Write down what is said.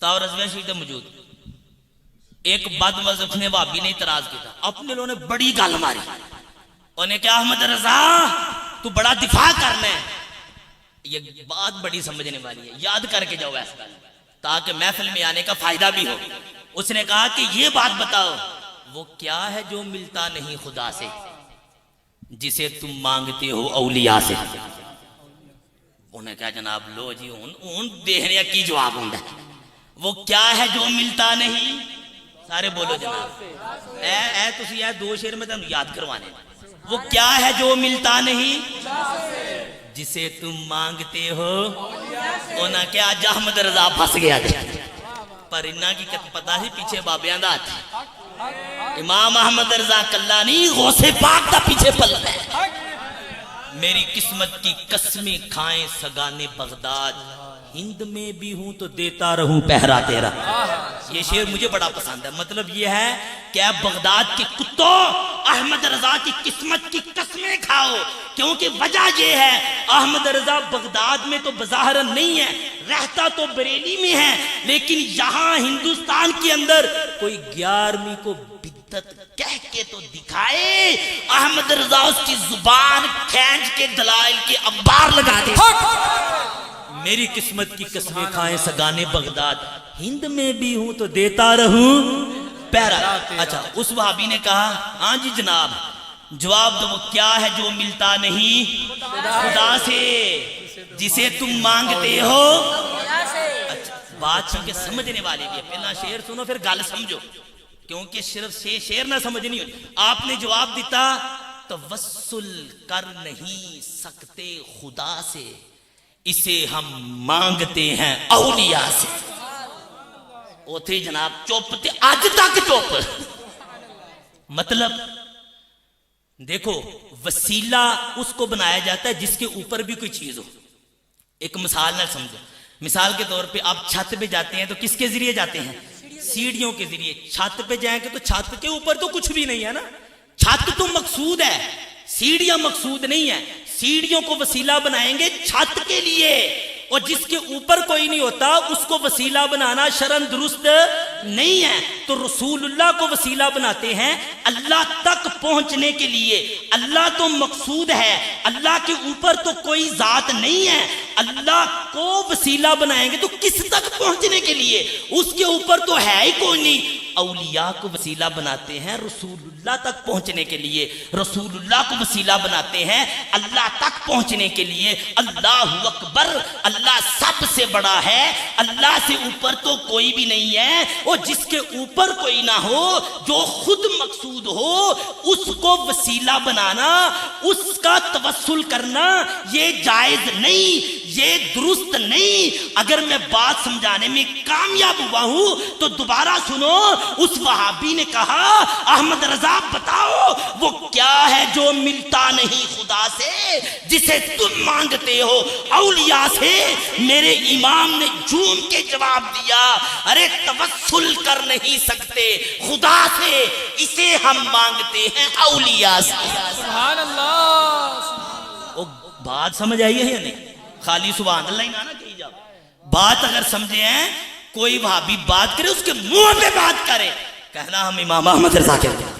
فتاوی رضویہ شریف موجود. ایک بد مذہب نے بھابی نے اعتراض کیا تھا، اپنے لوگوں نے بڑی گل ماری. انہیں کہا احمد رضا تو بڑا دفاع کرنا ہے. یہ بات بڑی سمجھنے والی ہے، یاد کر کے جاؤ ایسا تاکہ محفل میں آنے کا فائدہ بھی ہو. اس نے کہا کہ یہ بات بتاؤ وہ کیا ہے جو ملتا نہیں خدا سے جسے تم مانگتے ہو اولیاء سے. انہیں کہا جناب لو جی اون دیکھنے کی جواب ہوں. وہ کیا ہے جو ملتا نہیں؟ سارے بولو جناب. اے تسی اے دو شعر میں تم یاد کروانے. وہ کیا ہے جو ملتا نہیں جسے تم مانگتے ہو. انہاں کیا آج احمد رضا پھنس گیا تھا پر انہاں کی پتہ ہی پیچھے بابیاں دا تھی. امام احمد رضا کلا نہیں غوث پاک دا پیچھے پل ہے. میری قسمت کی قسمیں کھائیں سگانے بغداد، ہند میں بھی ہوں تو دیتا رہوں پہرا تیرا. یہ شعر مجھے بڑا پسند ہے. مطلب یہ ہے کہ اے بغداد کے کتوں احمد رضا کی قسمت کی قسمیں کھاؤ، کیونکہ وجہ یہ ہے احمد رضا بغداد میں تو بظاہر نہیں ہے، رہتا تو بریلی میں ہے، لیکن یہاں ہندوستان کے اندر کوئی 11ویں کو بدعت کہہ کے تو دکھائے. احمد رضا اس کی زبان کھینچ کے دلائل کے انبار لگا دے. میری قسمت کی قسمیں کھائیں سگانے بغداد، ہند میں بھی ہوں تو دیتا رہوں پہرا. اچھا اس وہابی نے کہا ہاں جی جناب جواب دو وہ کیا ہے جو ملتا نہیں خدا سے جسے تم مانگتے ہو. اچھا بات سن کے سمجھنے والی بھی ہے. پہلا شعر سنو پھر گل سمجھو، کیونکہ صرف شعر نہ سمجھنی ہو. آپ نے جواب دیتا توسل کر نہیں سکتے خدا سے، اسے ہم مانگتے ہیں اولیاء سے. اوتھے جناب چپ تے آج تک چپ. مطلب دیکھو وسیلہ اس کو بنایا جاتا ہے جس کے اوپر بھی کوئی چیز ہو. ایک مثال نہ سمجھو. مثال کے طور پہ آپ چھت پہ جاتے ہیں تو کس کے ذریعے جاتے ہیں؟ سیڑھیوں کے ذریعے. چھت پہ جائیں گے تو چھت کے اوپر تو کچھ بھی نہیں ہے نا. چھت تو مقصود ہے، سیڑھیاں مقصود نہیں ہے. سیڑھیوں کو وسیلہ بنائیں گے چھت کے لیے، اور جس کے اوپر کوئی نہیں ہوتا اس کو وسیلہ بنانا شرعاً درست نہیں ہے. تو رسول اللہ کو وسیلہ بناتے ہیں اللہ تک پہنچنے کے لیے. اللہ تو مقصود ہے، اللہ کے اوپر تو کوئی ذات نہیں ہے. اللہ کو وسیلہ بنائیں گے تو کس تک پہنچنے کے لیے؟ اس کے اوپر تو ہے ہی کوئی نہیں. اولیاء کو وسیلہ بناتے ہیں رسول اللہ تک پہنچنے کے لیے. رسول اللہ کو وسیلہ بناتے ہیں اللہ تک پہنچنے کے لیے. اللہ اکبر، اللہ سب سے بڑا ہے، اللہ سے اوپر تو کوئی بھی نہیں ہے. اور جس کے اوپر کوئی نہ ہو، جو خود مقصود ہو، اس کو وسیلہ بنانا، اس کا توسل کرنا یہ جائز نہیں، یہ درست نہیں. اگر میں بات سمجھانے میں کامیاب ہوا ہوں تو دوبارہ سنو. اس وہابی نے کہا احمد رضا بتاؤ وہ کیا ہے جو ملتا نہیں خدا سے جسے تم مانگتے ہو اولیاء سے. میرے امام نے جھوم کے جواب دیا ارے توسل کر نہیں سکتے خدا سے، اسے ہم مانگتے ہیں اولیاء سے. سبحان اللہ. وہ بات سمجھ آئی ہے یا نہیں؟ خالی سبحان اللہ ہی نہ کہی جاؤ. بات اگر سمجھے ہیں، کوئی وہابی بات کرے اس کے منہ پہ بات کرے، کہنا ہم امام احمد رضا کہتے ہیں.